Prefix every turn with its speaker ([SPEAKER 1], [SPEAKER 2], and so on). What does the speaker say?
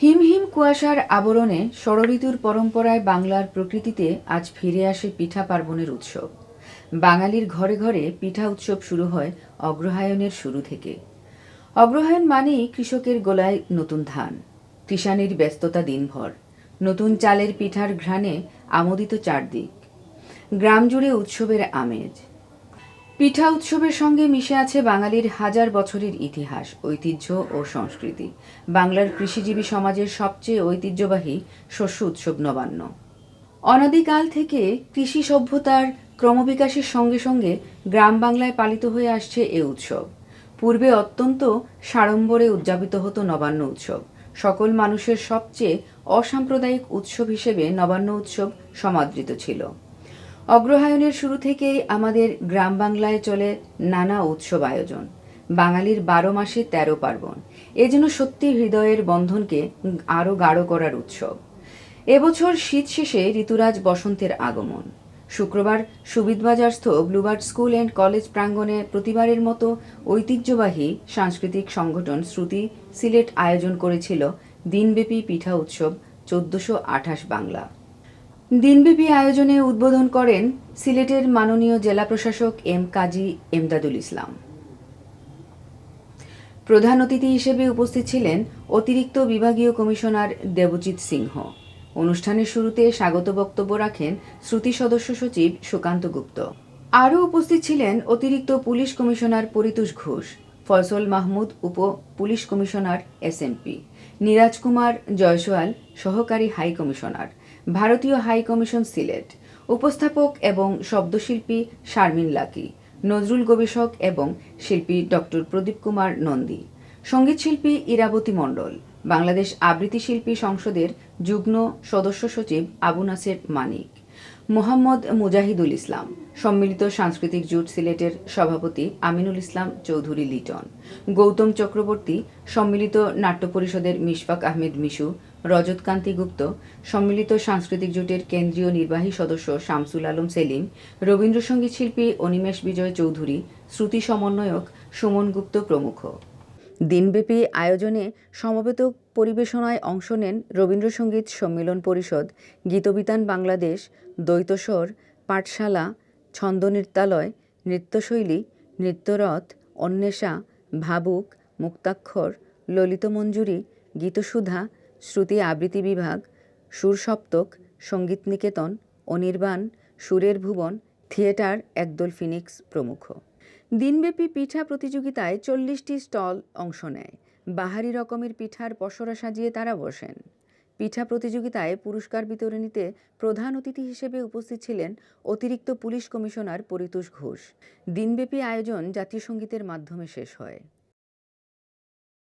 [SPEAKER 1] হিম হিম কুয়াশার আবরণে ষড়ঋতুর পরম্পরায় বাংলার প্রকৃতিতে আজ ফিরে আসে পিঠা পার্বণের উৎসব। বাঙালির ঘরে ঘরে পিঠা উৎসব শুরু হয় অগ্রহায়ণের শুরু থেকে। অগ্রহায়ণ মানেই কৃষকের গলায় নতুন ধান, কৃষানির ব্যস্ততা দিনভর, নতুন চালের পিঠার ঘ্রাণে আমোদিত চারদিক, গ্রাম জুড়ে উৎসবের আমেজ। পিঠা উৎসবের সঙ্গে মিশে আছে বাঙালির হাজার বছরের ইতিহাস, ঐতিহ্য ও সংস্কৃতি। বাংলার কৃষিজীবী সমাজের সবচেয়ে ঐতিহ্যবাহী শস্য উৎসব নবান্ন। অনাদিকাল থেকে কৃষি সভ্যতার ক্রমবিকাশের সঙ্গে সঙ্গে গ্রাম বাংলায় পালিত হয়ে আসছে এ উৎসব। পূর্বে অত্যন্ত সাড়ম্বরে উদযাপিত হতো নবান্ন উৎসব। সকল মানুষের সবচেয়ে অসাম্প্রদায়িক উৎসব হিসেবে নবান্ন উৎসব সমাদৃত ছিল। অগ্রহায়ণের শুরু থেকেই আমাদের গ্রাম বাংলায় চলে নানা উৎসব আয়োজন। বাঙালির 12 মাসে 13 পার্বণ। এ যেন সত্যি হৃদয়ের বন্ধনকে আরও গাঢ় করার উৎসব। এবছর শীত শেষে ঋতুরাজ বসন্তের আগমন। শুক্রবার সুবিধবাজারস্থ ব্লুবার্ড স্কুল অ্যান্ড কলেজ প্রাঙ্গণে প্রতিবারের মতো ঐতিহ্যবাহী সাংস্কৃতিক সংগঠন শ্রুতি সিলেট আয়োজন করেছিল দিনব্যাপী পিঠা উৎসব 1428 বাংলা। দিনব্যাপী আয়োজনে উদ্বোধন করেন সিলেটের মাননীয় জেলা প্রশাসক এম কাজী এমদাদুল ইসলাম। প্রধান অতিথি হিসেবে উপস্থিত ছিলেন অতিরিক্ত বিভাগীয় কমিশনার দেবজিৎ সিংহ। অনুষ্ঠানের শুরুতে স্বাগত বক্তব্য রাখেন শ্রুতি সদস্য সচিব সুকান্ত গুপ্ত। আরও উপস্থিত ছিলেন অতিরিক্ত পুলিশ কমিশনার পরিতোষ ঘোষ, ফয়সল মাহমুদ উপ police commissioner SMP, Neeraj Kumar Jaiswal সহকারী হাই কমিশনার, ভারতীয় হাই কমিশন সিলেট, উপস্থাপক এবং শব্দশিল্পী শারমিন লাকি, নজরুল গবেষক এবং শিল্পী ডক্টর প্রদীপ কুমার নন্দী, সঙ্গীতশিল্পী ইরাবতী মণ্ডল, বাংলাদেশ আবৃত্তি শিল্পী সংসদের যুগ্ম সদস্য সচিব আবু নাসের মানিক, মোহাম্মদ মুজাহিদুল ইসলাম, সম্মিলিত সাংস্কৃতিক জোট সিলেটের সভাপতি আমিনুল ইসলাম চৌধুরী লিটন, গৌতম চক্রবর্তী, সম্মিলিত নাট্য পরিষদের মিশফাক আহমেদ মিশু, রজত কান্তি গুপ্ত, সম্মিলিত সাংস্কৃতিক জোটের কেন্দ্রীয় নির্বাহী সদস্য শামসুল আলম সেলিম, রবীন্দ্রসঙ্গীত শিল্পী অনিমেষ বিজয় চৌধুরী, শ্রুতি সমন্বয়ক সুমন গুপ্ত প্রমুখ। দিনব্যাপী আয়োজনে সমবেত পরিবেশনায় অংশ নেন রবীন্দ্রসঙ্গীত সম্মিলন পরিষদ, গীতবিতান বাংলাদেশ, দ্বৈতস্বর, পাঠশালা, ছন্দনৃত্যালয়, নৃত্যশৈলী, নৃত্যরথ, অন্বেষা, ভাবুক, মুক্তাক্ষর, ললিতমঞ্জুরি, গীতসুধা, শ্রুতি আবৃত্তি বিভাগ, সুরসপ্তক, সঙ্গীত নিকেতন, অনির্বাণ, সুরের ভুবন, থিয়েটার একদল ফিনিক্স প্রমুখ। দিনব্যাপী পিঠা প্রতিযোগিতায় 40টি স্টল অংশ নেয়। বাহারি রকমের পিঠার পসরা সাজিয়ে তারা বসেন। পিঠা প্রতিযোগিতায় পুরস্কার বিতরণীতে প্রধান অতিথি হিসেবে উপস্থিত ছিলেন অতিরিক্ত পুলিশ কমিশনার পরিতোষ ঘোষ। দিনব্যাপী আয়োজন জাতীয় সঙ্গীতের মাধ্যমে শেষ হয়।